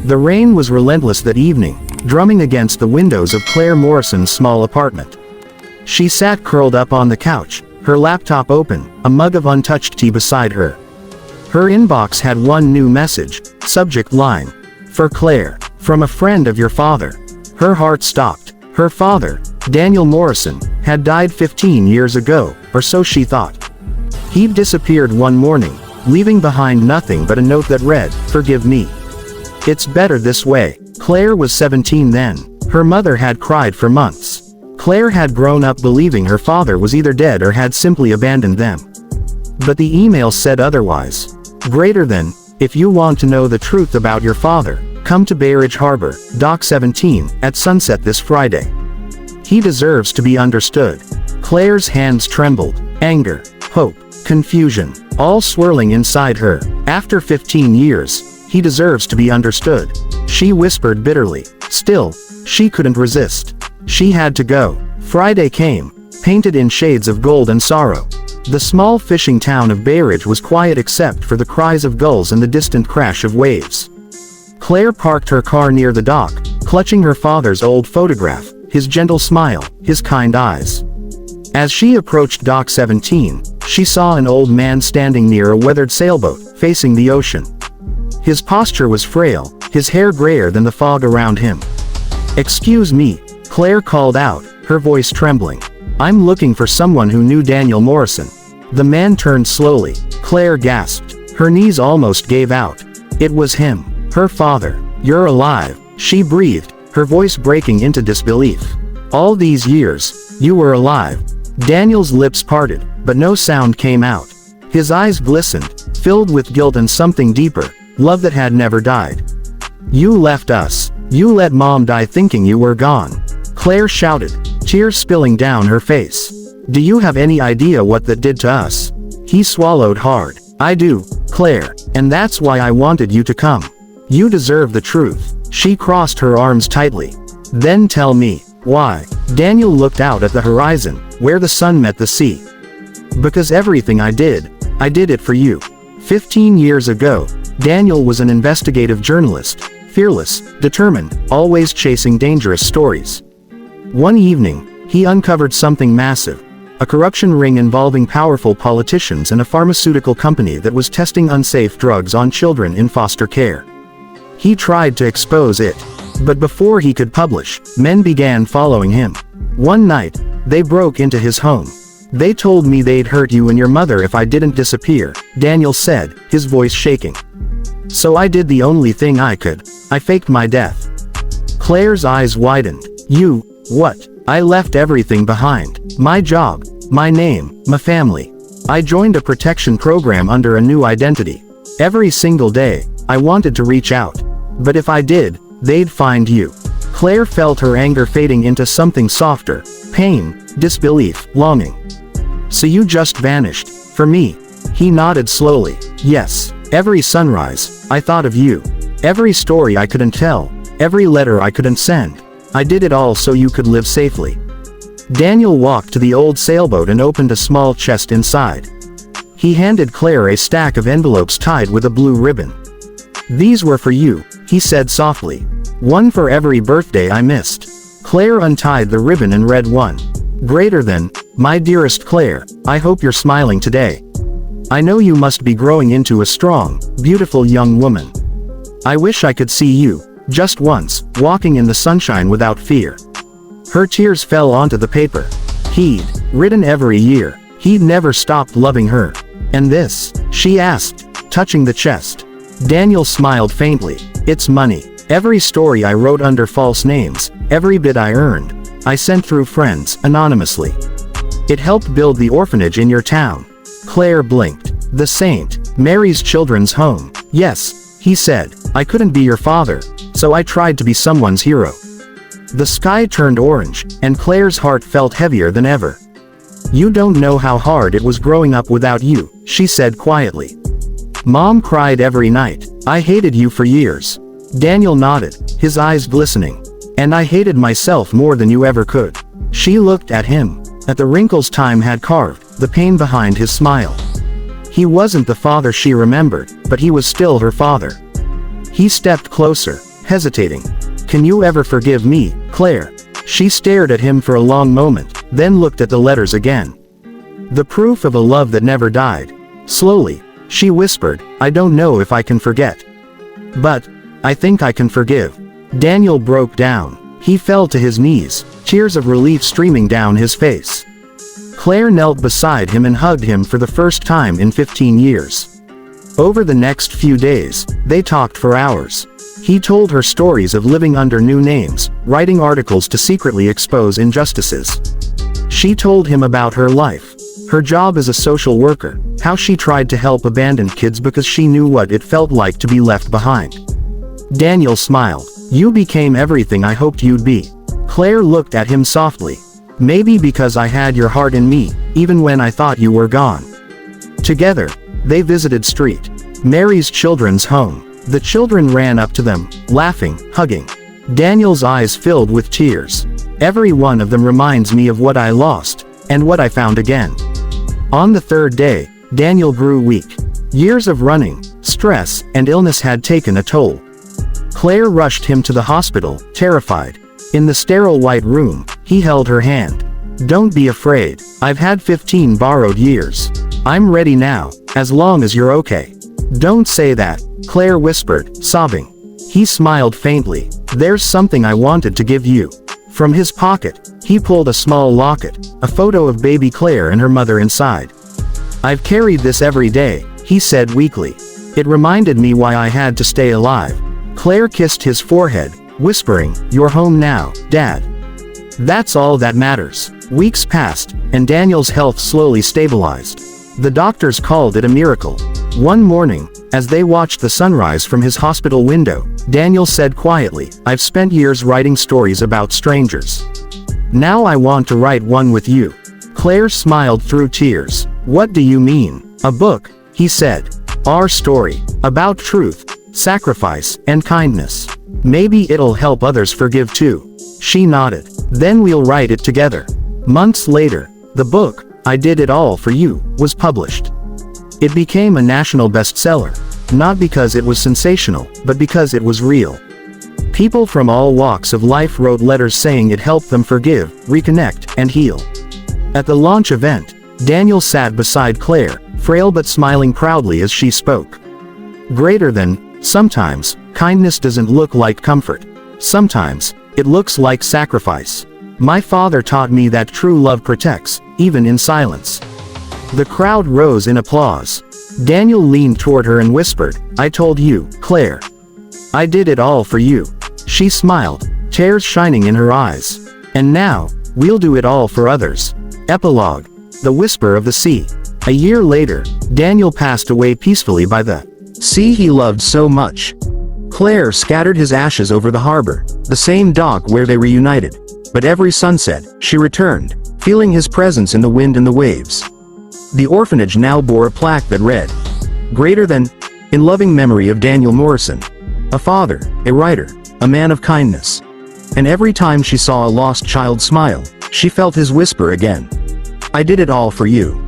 The rain was relentless that evening, drumming against the windows of Claire Morrison's small apartment. She sat curled up on the couch, her laptop open, a mug of untouched tea beside her. Her inbox had one new message, subject line: "For Claire, from a friend of your father." Her heart stopped. Her father, Daniel Morrison, had died 15 years ago, or so she thought. He'd disappeared one morning, leaving behind nothing but a note that read, "Forgive me. It's better this way." Claire was 17 then. Her mother had cried for months. Claire had grown up believing her father was either dead or had simply abandoned them. But the email said otherwise. Greater than, "If you want to know the truth about your father, come to Bay Ridge Harbor, Dock 17, at sunset this Friday. He deserves to be understood." Claire's hands trembled. Anger, hope, confusion, all swirling inside her. After 15 years, he deserves to be understood. She whispered bitterly. Still, she couldn't resist. She had to go. Friday came, painted in shades of gold and sorrow. The small fishing town of Bay Ridge was quiet except for the cries of gulls and the distant crash of waves. Claire parked her car near the dock, clutching her father's old photograph, his gentle smile, his kind eyes. As she approached Dock 17, she saw an old man standing near a weathered sailboat, facing the ocean. His posture was frail, his hair grayer than the fog around him. "Excuse me," Claire called out, her voice trembling. "I'm looking for someone who knew Daniel Morrison." The man turned slowly. Claire gasped. Her knees almost gave out. It was him. Her father. "You're alive," she breathed, her voice breaking into disbelief. "All these years, you were alive." Daniel's lips parted, but no sound came out. His eyes glistened, filled with guilt and something deeper, love that had never died. "You left us. You let Mom die thinking you were gone," Claire shouted, tears spilling down her face. "Do you have any idea what that did to us?" He swallowed hard. "I do, Claire, and that's why I wanted you to come. You deserve the truth." She crossed her arms tightly. "Then tell me, why?" Daniel looked out at the horizon, where the sun met the sea. "Because everything I did it for you." 15 years ago, Daniel was an investigative journalist, fearless, determined, always chasing dangerous stories. One evening, he uncovered something massive. A corruption ring involving powerful politicians and a pharmaceutical company that was testing unsafe drugs on children in foster care. He tried to expose it. But before he could publish, men began following him. One night, they broke into his home. "They told me they'd hurt you and your mother if I didn't disappear," Daniel said, his voice shaking. "So I did the only thing I could. I faked my death." Claire's eyes widened. "You, what?" "I left everything behind. My job, my name, my family. I joined a protection program under a new identity. Every single day, I wanted to reach out. But if I did, they'd find you." Claire felt her anger fading into something softer. Pain, disbelief, longing. "So you just vanished, for me?" He nodded slowly. "Yes. Every sunrise, I thought of you. Every story I couldn't tell. Every letter I couldn't send. I did it all so you could live safely." Daniel walked to the old sailboat and opened a small chest inside. He handed Claire a stack of envelopes tied with a blue ribbon. "These were for you," he said softly. "One for every birthday I missed." Claire untied the ribbon and read one. "Greater than, my dearest Claire, I hope you're smiling today. I know you must be growing into a strong, beautiful young woman. I wish I could see you, just once, walking in the sunshine without fear." Her tears fell onto the paper. He'd written every year. He'd never stopped loving her. "And this?" she asked, touching the chest. Daniel smiled faintly. "It's money. Every story I wrote under false names, every bit I earned, I sent through friends, anonymously. It helped build the orphanage in your town." Claire blinked. "The St. Mary's Children's Home." "Yes," he said. "I couldn't be your father, so I tried to be someone's hero." The sky turned orange, and Claire's heart felt heavier than ever. "You don't know how hard it was growing up without you," she said quietly. "Mom cried every night. I hated you for years." Daniel nodded, his eyes glistening. "And I hated myself more than you ever could." She looked at him, at the wrinkles time had carved, the pain behind his smile. He wasn't the father she remembered, but he was still her father. He stepped closer, hesitating. Can you ever forgive me, Claire? She stared at him for a long moment, then looked at the letters again. The proof of a love that never died. Slowly, she whispered, I don't know if I can forget. But I think I can forgive. Daniel broke down. He fell to his knees, tears of relief streaming down his face. Claire knelt beside him and hugged him for the first time in 15 years. Over the next few days, they talked for hours. He told her stories of living under new names, writing articles to secretly expose injustices. She told him about her life, her job as a social worker, how she tried to help abandoned kids because she knew what it felt like to be left behind. Daniel smiled. You became everything I hoped you'd be. Claire looked at him softly. Maybe because I had your heart in me, even when I thought you were gone. Together, they visited Street Mary's children's home. The children ran up to them, laughing, hugging. Daniel's eyes filled with tears. Every one of them reminds me of what I lost, and what I found again. On the third day, Daniel grew weak. Years of running, stress, and illness had taken a toll. Claire rushed him to the hospital, terrified. In the sterile white room, he held her hand. Don't be afraid. I've had 15 borrowed years. I'm ready now, as long as you're okay. Don't say that, Claire whispered, sobbing. He smiled faintly. There's something I wanted to give you. From his pocket, he pulled a small locket, a photo of baby Claire and her mother inside. I've carried this every day, he said weakly. It reminded me why I had to stay alive. Claire kissed his forehead, whispering, You're home now, Dad. That's all that matters. Weeks passed, and Daniel's health slowly stabilized. The doctors called it a miracle. One morning, as they watched the sunrise from his hospital window, Daniel said quietly, I've spent years writing stories about strangers. Now I want to write one with you. Claire smiled through tears. What do you mean? A book, he said. Our story. About truth, sacrifice, and kindness. Maybe it'll help others forgive too. She nodded. Then we'll write it together. Months later, the book, I Did It All for You, was published. It became a national bestseller, not because it was sensational, but because it was real. People from all walks of life wrote letters saying it helped them forgive, reconnect, and heal. At the launch event, Daniel sat beside Claire, frail but smiling proudly as she spoke. Greater than, sometimes, kindness doesn't look like comfort. Sometimes, it looks like sacrifice. My father taught me that true love protects, even in silence. The crowd rose in applause. Daniel leaned toward her and whispered, I told you, Claire. I did it all for you. She smiled, tears shining in her eyes. And now, we'll do it all for others. Epilogue. The Whisper of the Sea. A year later, Daniel passed away peacefully by the sea he loved so much. Claire scattered his ashes over the harbor, the same dock where they reunited. But every sunset, she returned, feeling his presence in the wind and the waves. The orphanage now bore a plaque that read, Greater than, in loving memory of Daniel Morrison. A father, a writer, a man of kindness. And every time she saw a lost child smile, she felt his whisper again. I did it all for you.